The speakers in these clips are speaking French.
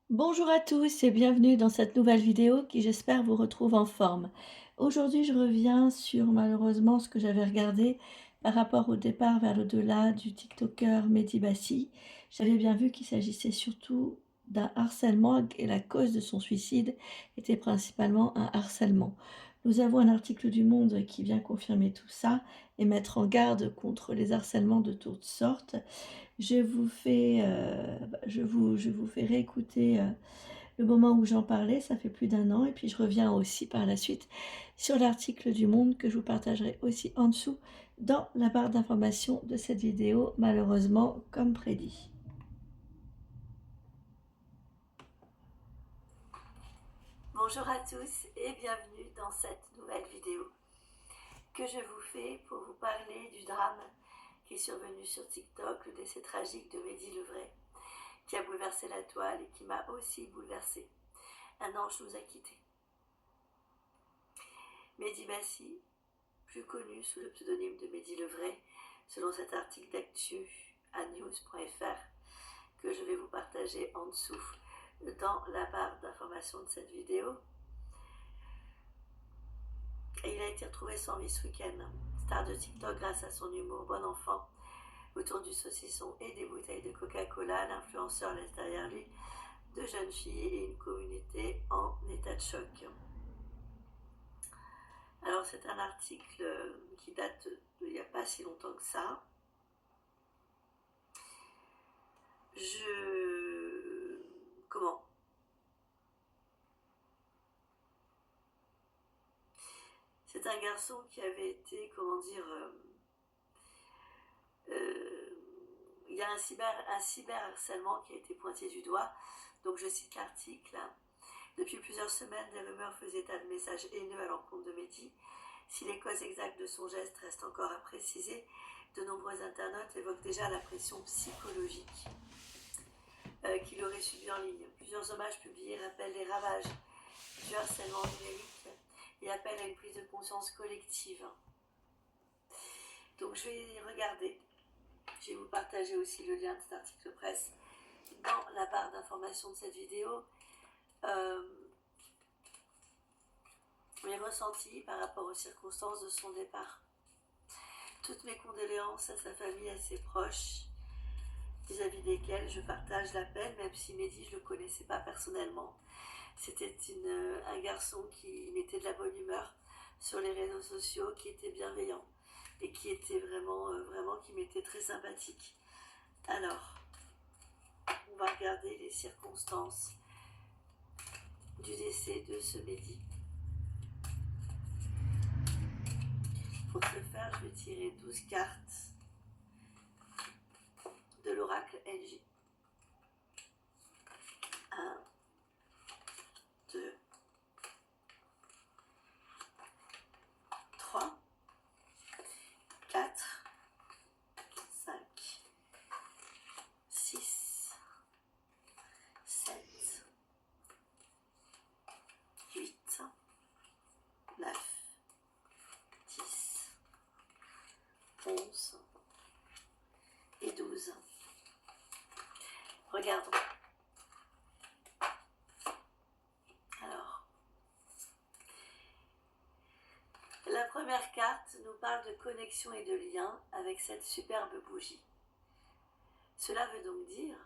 Bonjour à tous et bienvenue dans cette nouvelle vidéo qui j'espère vous retrouve en forme. Aujourd'hui je reviens sur malheureusement ce que j'avais regardé par rapport au départ vers l'au-delà du TikToker Mehdi Bassi. J'avais bien vu qu'il s'agissait surtout d'un harcèlement et la cause de son suicide était principalement un harcèlement. Nous avons un article du Monde qui vient confirmer tout ça et mettre en garde contre les harcèlements de toutes sortes. Je vous fais réécouter, le moment où j'en parlais, ça fait plus d'1 an et puis je reviens aussi par la suite sur l'article du Monde que je vous partagerai aussi en dessous dans la barre d'information de cette vidéo, malheureusement comme prédit. Bonjour à tous et bienvenue dans cette nouvelle vidéo que je vous fais pour vous parler du drame qui est survenu sur TikTok, le décès tragique de Mehdi Levray, qui a bouleversé la toile et qui m'a aussi bouleversée. Un ange nous a quittés. Mehdi Bassi, plus connu sous le pseudonyme de Mehdi Levray, selon cet article d'actu à news.fr que je vais vous partager en dessous dans la barre d'information de cette vidéo. Et il a été retrouvé sans vie ce week-end. Star de TikTok grâce à son humour bon enfant autour du saucisson et des bouteilles de Coca-Cola, l'influenceur laisse derrière lui de jeunes filles et une communauté en état de choc. Alors c'est un article qui date d'il n'y a pas si longtemps que ça. Comment C'est un garçon qui avait été, comment dire, il y a un cyberharcèlement qui a été pointé du doigt. Donc je cite l'article. Depuis plusieurs semaines, des rumeurs faisaient état de messages haineux à l'encontre de Mehdi. Si les causes exactes de son geste restent encore à préciser, de nombreux internautes évoquent déjà la pression psychologique qu'il aurait subi en ligne. Plusieurs hommages publiés rappellent les ravages du harcèlement numérique et appellent à une prise de conscience collective. Donc je vais regarder. Je vais vous partager aussi le lien de cet article presse dans la barre d'information de cette vidéo. Mes ressentis par rapport aux circonstances de son départ. Toutes mes condoléances à sa famille et à ses proches, vis-à-vis desquels je partage la peine, même si Mehdi, je ne le connaissais pas personnellement. C'était un garçon qui mettait de la bonne humeur sur les réseaux sociaux, qui était bienveillant et qui était vraiment, qui m'était très sympathique. Alors, on va regarder les circonstances du décès de ce Mehdi. Pour ce faire, je vais tirer 12 cartes de l'oracle NJ. 1, 2, 3, 4, 5, 6, 7, 8, 9, 10, 11 et 12. Regardons. Alors, la première carte nous parle de connexion et de lien avec cette superbe bougie. Cela veut donc dire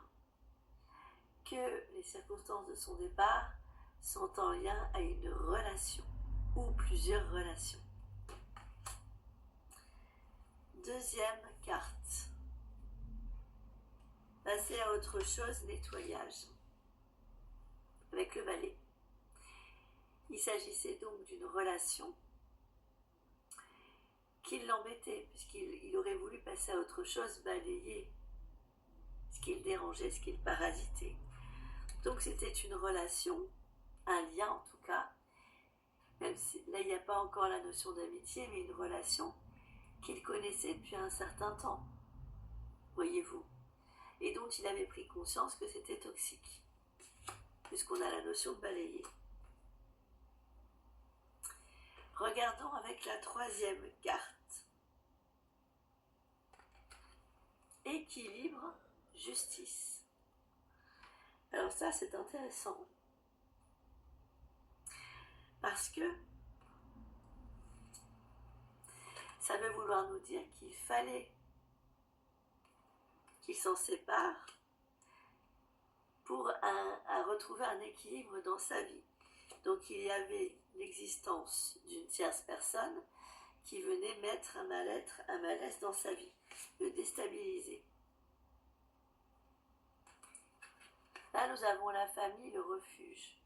que les circonstances de son départ sont en lien à une relation ou plusieurs relations. Deuxième carte. Passer à autre chose, nettoyage. Avec le balai. Il s'agissait donc d'une relation qui l'embêtait, puisqu'il aurait voulu passer à autre chose, balayer ce qui le dérangeait, ce qui le parasitait. Donc c'était une relation, un lien en tout cas, même si là il n'y a pas encore la notion d'amitié, mais une relation qu'il connaissait depuis un certain temps, voyez-vous, et dont il avait pris conscience que c'était toxique, puisqu'on a la notion de balayer. Regardons avec la troisième carte. Équilibre, justice. Alors ça, c'est intéressant. Parce que ça veut vouloir nous dire qu'il fallait qu'il s'en sépare pour retrouver un équilibre dans sa vie. Donc il y avait l'existence d'une tierce personne qui venait mettre un mal-être, un malaise dans sa vie, le déstabiliser. Là, nous avons la famille, le refuge,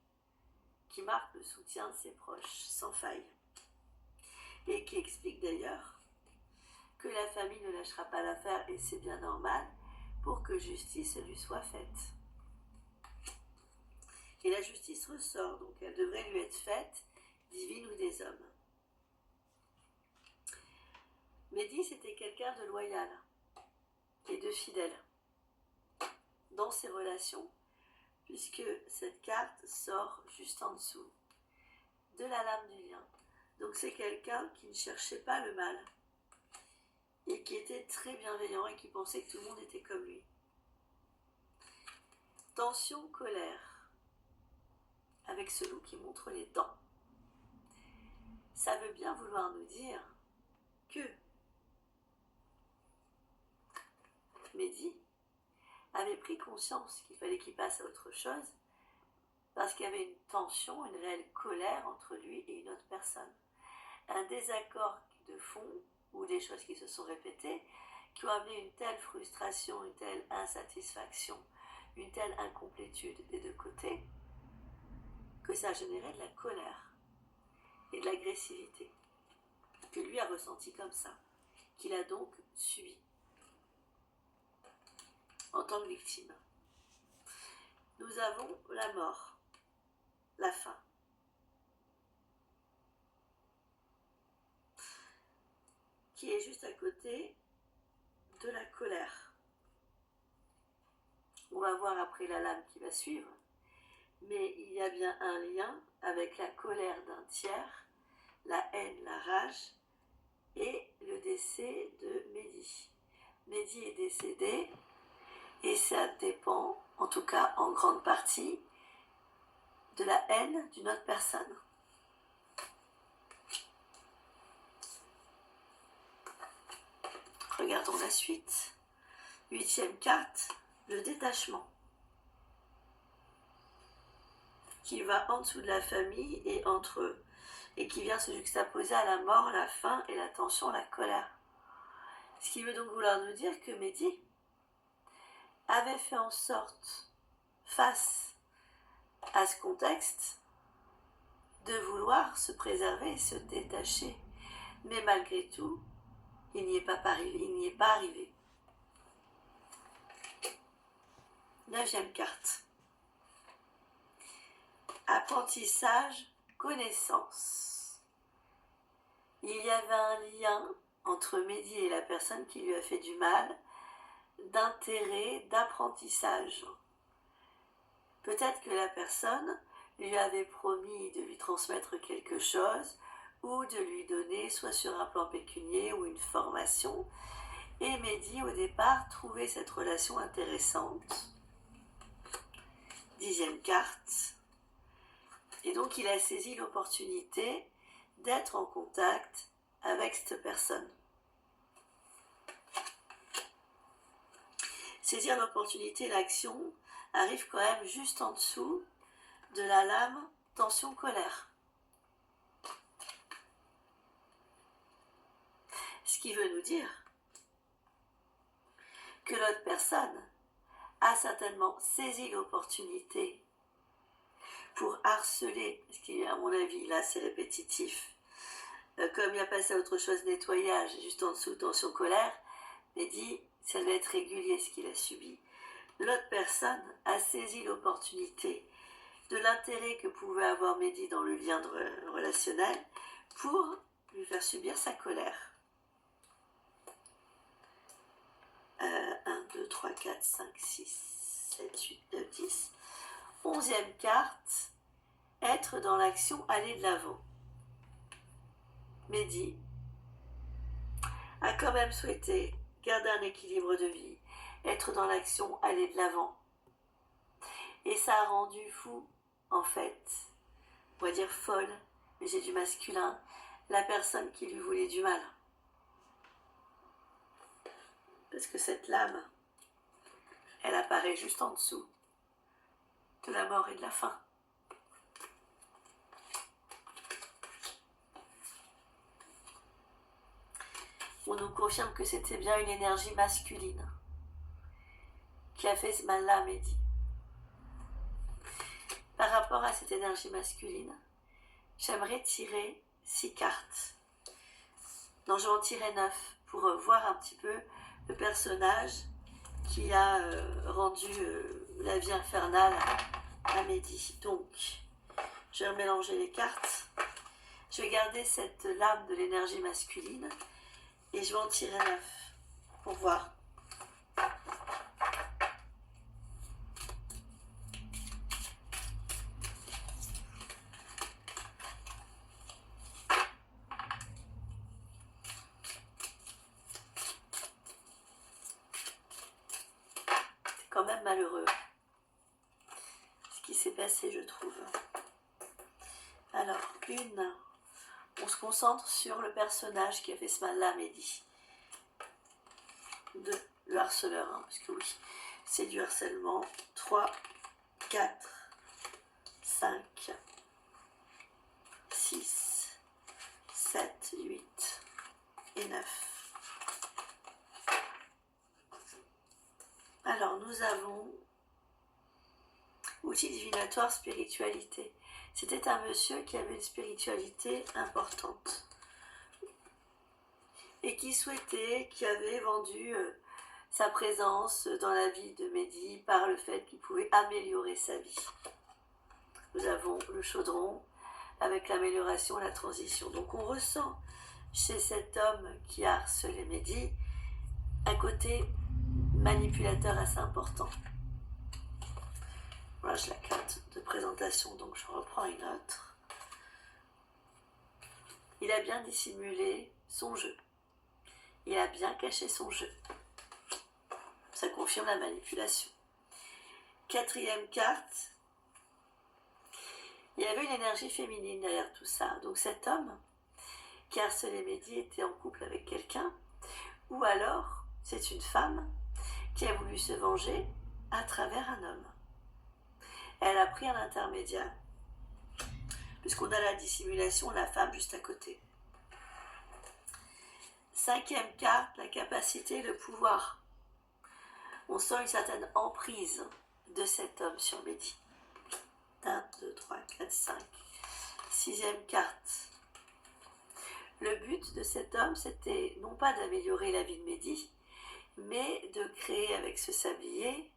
qui marque le soutien de ses proches, sans faille. Et qui explique d'ailleurs que la famille ne lâchera pas l'affaire, et c'est bien normal, pour que justice lui soit faite. Et la justice ressort, donc elle devrait lui être faite, divine ou des hommes. Mehdi, c'était quelqu'un de loyal et de fidèle dans ses relations, puisque cette carte sort juste en dessous de la lame du lion. Donc c'est quelqu'un qui ne cherchait pas le mal et qui était très bienveillant et qui pensait que tout le monde était comme lui. Tension, colère, avec ce loup qui montre les dents. Ça veut bien vouloir nous dire que Mehdi avait pris conscience qu'il fallait qu'il passe à autre chose parce qu'il y avait une tension, une réelle colère entre lui et une autre personne. Un désaccord de fond ou des choses qui se sont répétées qui ont amené une telle frustration, une telle insatisfaction, une telle incomplétude des deux côtés que ça a généré de la colère et de l'agressivité que lui a ressenti comme ça, qu'il a donc subi en tant que victime. Nous avons la mort, la fin. Qui est juste à côté de la colère. On va voir après la lame qui va suivre, mais il y a bien un lien avec la colère d'un tiers, la haine, la rage et le décès de Mehdi. Mehdi est décédé et ça dépend, en tout cas en grande partie, de la haine d'une autre personne. Regardons la suite. 8e carte, le détachement. Qui va en dessous de la famille et entre eux. Et qui vient se juxtaposer à la mort, la faim et la tension, la colère. Ce qui veut donc vouloir nous dire que Mehdi avait fait en sorte, face à ce contexte, de vouloir se préserver et se détacher. Mais malgré tout, il n'y est pas arrivé. 9e carte. Apprentissage, connaissance. Il y avait un lien entre Mehdi et la personne qui lui a fait du mal, d'intérêt, d'apprentissage. Peut-être que la personne lui avait promis de lui transmettre quelque chose ou de lui donner soit sur un plan pécunier ou une formation. Et Mehdi, au départ, trouvait cette relation intéressante. 10e carte. Et donc, il a saisi l'opportunité d'être en contact avec cette personne. Saisir l'opportunité, l'action arrive quand même juste en dessous de la lame tension-colère. Ce qui veut nous dire que l'autre personne a certainement saisi l'opportunité pour harceler, parce qu'à mon avis, là c'est répétitif, comme il a passé à autre chose, nettoyage, juste en dessous, tension-colère, mais dit, ça doit être régulier ce qu'il a subi. L'autre personne a saisi l'opportunité de l'intérêt que pouvait avoir Mehdi dans le lien relationnel pour lui faire subir sa colère. 1, 2, 3, 4, 5, 6, 7, 8, 9, 10. 11e carte, être dans l'action, aller de l'avant. Mehdi a quand même souhaité garder un équilibre de vie, être dans l'action, aller de l'avant. Et ça a rendu fou, en fait, on va dire folle, mais j'ai du masculin, la personne qui lui voulait du mal. Parce que cette lame, elle apparaît juste en dessous de la mort et de la faim. On nous confirme que c'était bien une énergie masculine qui a fait ce mal-là à Mehdi. Par rapport à cette énergie masculine, j'aimerais tirer 6 cartes. Non, je vais en tirer 9 pour voir un petit peu le personnage qui a rendu la vie infernale à Mehdi. Donc, je vais mélanger les cartes. Je vais garder cette lame de l'énergie masculine et je vais en tirer 9 pour voir. C'est quand même malheureux ce qui s'est passé, je trouve. Alors, on se concentre sur le personnage qui a fait ce mal-là à Mehdi. 2, le harceleur, hein, parce que oui, c'est du harcèlement. 3, 4, 5, 6, 7, 8 et 9. Alors, nous avons outil divinatoire, spiritualité. C'était un monsieur qui avait une spiritualité importante et qui souhaitait, qui avait vendu sa présence dans la vie de Mehdi par le fait qu'il pouvait améliorer sa vie. Nous avons le chaudron avec l'amélioration, la transition. Donc on ressent chez cet homme qui a harcelé Mehdi un côté manipulateur assez important. Voilà, j'ai la carte de présentation, donc je reprends une autre. Il a bien dissimulé son jeu. Il a bien caché son jeu. Ça confirme la manipulation. 4e carte. Il y avait une énergie féminine derrière tout ça. Donc cet homme qui a harcelé Mehdi était en couple avec quelqu'un, ou alors c'est une femme qui a voulu se venger à travers un homme. Elle a pris un intermédiaire, puisqu'on a la dissimulation, la femme juste à côté. 5e carte, la capacité, le pouvoir. On sent une certaine emprise de cet homme sur Mehdi. 1, 2, 3, 4, 5. 6e carte. Le but de cet homme, c'était non pas d'améliorer la vie de Mehdi, mais de créer avec ce sablier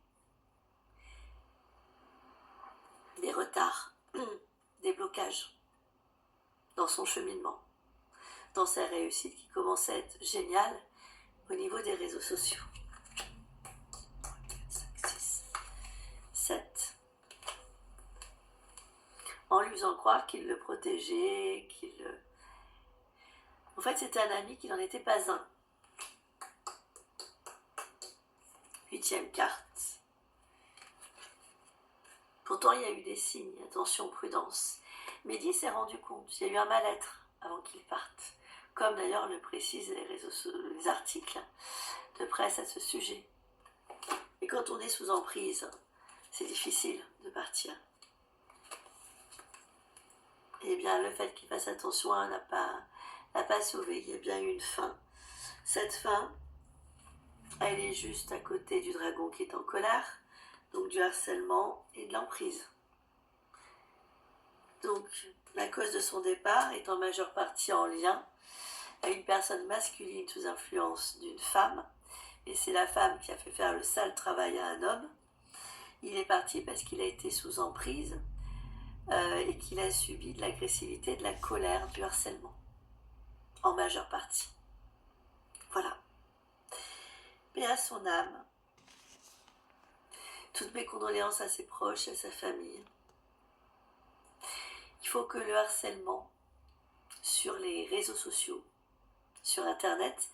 des retards, des blocages dans son cheminement, dans sa réussite qui commençait à être géniale au niveau des réseaux sociaux. 5, 6, 7. En lui faisant croire qu'il le protégeait, En fait, c'était un ami qui n'en était pas un. 8e carte. Pourtant, il y a eu des signes, attention, prudence. Mehdi s'est rendu compte, il y a eu un mal-être avant qu'il parte, comme d'ailleurs le précisent les articles de presse à ce sujet. Et quand on est sous emprise, c'est difficile de partir. Et bien, le fait qu'il fasse attention n'a pas sauvé, il y a bien eu une fin. Cette fin, elle est juste à côté du dragon qui est en colère, donc du harcèlement et de l'emprise. Donc, la cause de son départ est en majeure partie en lien à une personne masculine sous influence d'une femme, et c'est la femme qui a fait faire le sale travail à un homme. Il est parti parce qu'il a été sous emprise et qu'il a subi de l'agressivité, de la colère, du harcèlement, en majeure partie. Voilà. Paix à son âme. Toutes mes condoléances à ses proches et à sa famille. Il faut que le harcèlement sur les réseaux sociaux, sur Internet,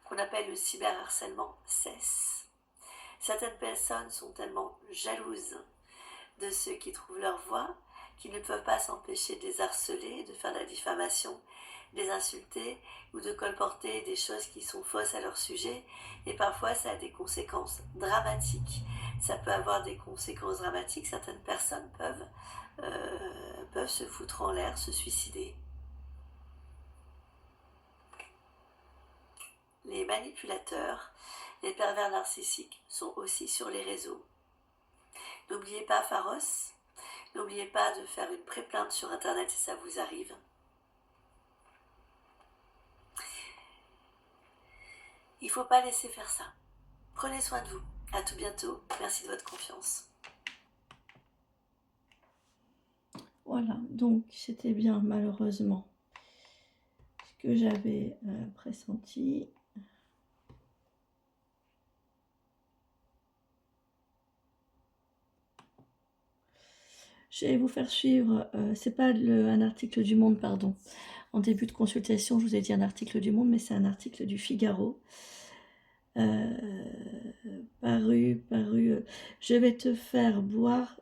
qu'on appelle le cyberharcèlement, cesse. Certaines personnes sont tellement jalouses de ceux qui trouvent leur voie, qui ne peuvent pas s'empêcher de les harceler, de faire de la diffamation, de les insulter ou de colporter des choses qui sont fausses à leur sujet. Et parfois, ça a des conséquences dramatiques. Ça peut avoir des conséquences dramatiques. Certaines personnes peuvent se foutre en l'air, se suicider. Les manipulateurs, les pervers narcissiques sont aussi sur les réseaux. N'oubliez pas Pharos, n'oubliez pas de faire une pré-plainte sur internet si ça vous arrive. Il ne faut pas laisser faire ça. Prenez soin de vous. À tout bientôt. Merci de votre confiance. Voilà, donc c'était bien malheureusement ce que j'avais pressenti. Je vais vous faire suivre, c'est pas un article du Monde, pardon. En début de consultation, je vous ai dit un article du Monde, mais c'est un article du Figaro. Paru. Je vais te faire boire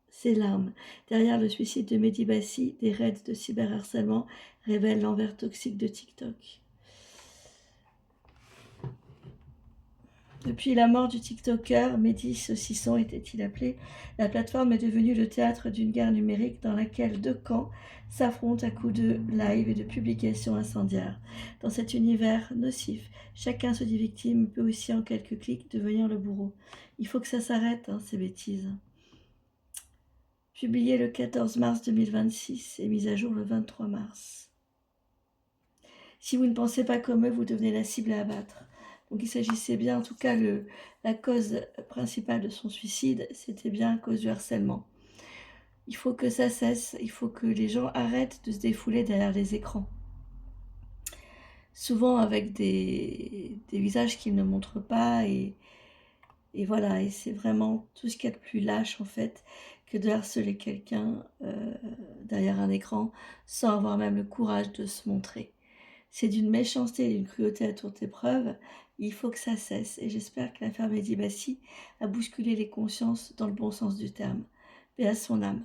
ses larmes. Derrière le suicide de Mehdi Bassi, des raids de cyberharcèlement révèlent l'envers toxique de TikTok. Depuis la mort du TikToker, Mehdi Saucisson était-il appelé, la plateforme est devenue le théâtre d'une guerre numérique dans laquelle deux camps s'affrontent à coups de live et de publications incendiaires. Dans cet univers nocif, chacun se dit victime, peut aussi en quelques clics devenir le bourreau. Il faut que ça s'arrête, ces bêtises. Publié le 14 mars 2026 et mise à jour le 23 mars. Si vous ne pensez pas comme eux, vous devenez la cible à abattre. Donc il s'agissait bien, en tout cas, la cause principale de son suicide, c'était bien à cause du harcèlement. Il faut que ça cesse, il faut que les gens arrêtent de se défouler derrière les écrans. Souvent avec des visages qu'ils ne montrent pas, et voilà, et c'est vraiment tout ce qu'il y a de plus lâche en fait, que de harceler quelqu'un derrière un écran, sans avoir même le courage de se montrer. C'est d'une méchanceté et d'une cruauté à toute épreuve. Il faut que ça cesse. Et j'espère que l'affaire Mehdi Bassi a bousculé les consciences dans le bon sens du terme. Paix à son âme.